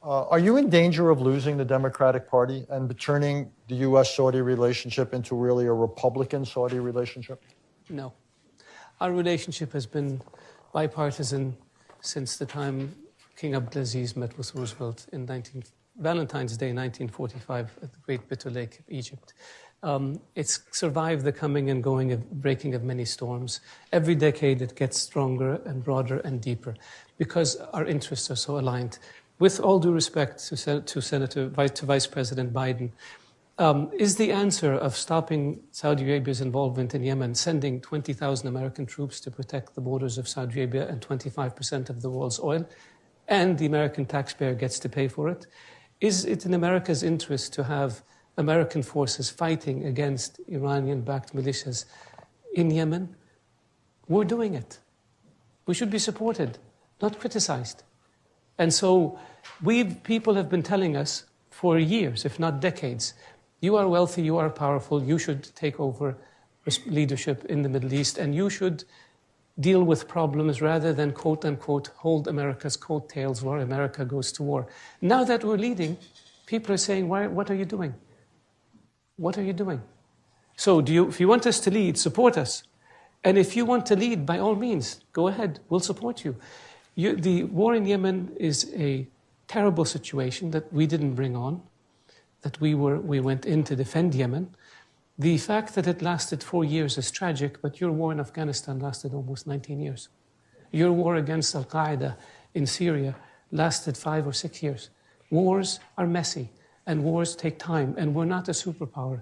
Are you in danger of losing the Democratic Party and turning the U.S.-Saudi relationship into really a Republican-Saudi relationship? No. Our relationship has been bipartisan since the time King Abdulaziz met with Roosevelt in Valentine's Day 1945 at the Great Bitter Lake of Egypt. It's survived the coming and going of breaking of many storms. Every decade it gets stronger and broader and deeper because our interests are so aligned. With all due respect to Vice President Biden, is the answer of stopping Saudi Arabia's involvement in Yemen, sending 20,000 American troops to protect the borders of Saudi Arabia and 25% of the world's oil, and the American taxpayer gets to pay for it? Is it in America's interest to have American forces fighting against Iranian-backed militias in Yemen? We're doing it. We should be supported, not criticized. And so people have been telling us for years, if not decades, you are wealthy, you are powerful, you should take over leadership in the Middle East, and you should deal with problems rather than, quote unquote, hold America's coattails while America goes to war. Now that we're leading, people are saying, what are you doing? What are you doing? So if you want us to lead, support us. And if you want to lead, by all means, go ahead, we'll support you. The war in Yemen is a terrible situation that we didn't bring on, that we went in to defend Yemen. The fact that it lasted 4 years is tragic, but your war in Afghanistan lasted almost 19 years. Your war against Al-Qaeda in Syria lasted 5 or 6 years. Wars are messy, and wars take time, and we're not a superpower.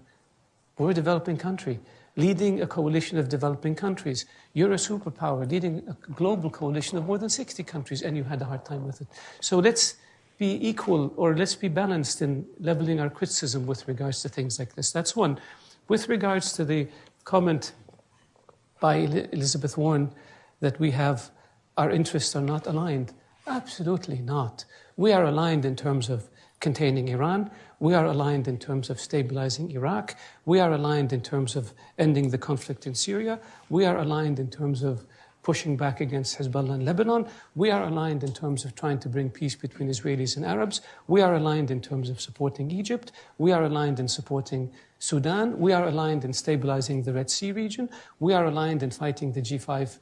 We're a developing country, leading a coalition of developing countries. You're a superpower, leading a global coalition of more than 60 countries, and you had a hard time with it. So let's be equal, or let's be balanced in leveling our criticism with regards to things like this. That's one. With regards to the comment by Elizabeth Warren that our interests are not aligned, absolutely not. We are aligned in terms of containing Iran. We are aligned in terms of stabilizing Iraq. We are aligned in terms of ending the conflict in Syria. We are aligned in terms of pushing back against Hezbollah in Lebanon. We are aligned in terms of trying to bring peace between Israelis and Arabs. We are aligned in terms of supporting Egypt. We are aligned in supporting Sudan. We are aligned in stabilizing the Red Sea region. We are aligned in fighting the G5,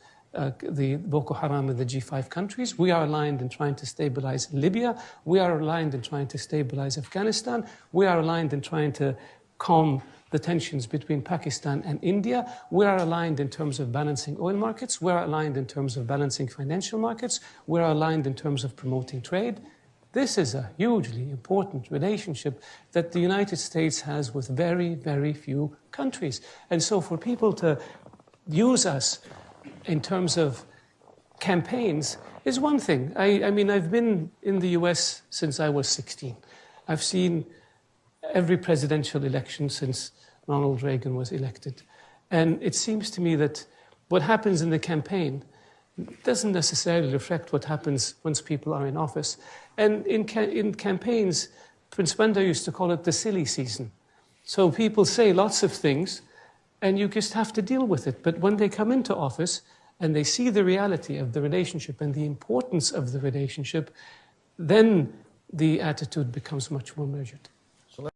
the Boko Haram in the G5 countries. We are aligned in trying to stabilize Libya. We are aligned in trying to stabilize Afghanistan. We are aligned in trying to calm the tensions between Pakistan and India. We are aligned in terms of balancing oil markets. We are aligned in terms of balancing financial markets. We are aligned in terms of promoting trade. This is a hugely important relationship that the United States has with very, very few countries. And so for people to use us in terms of campaigns is one thing. I mean, I've been in the US since I was 16. I've seen every presidential election since Ronald Reagan was elected. And it seems to me that what happens in the campaign doesn't necessarily reflect what happens once people are in office. And in campaigns, Prince Bandar used to call it the silly season. So people say lots of things, and you just have to deal with it. But when they come into office and they see the reality of the relationship and the importance of the relationship, then the attitude becomes much more measured.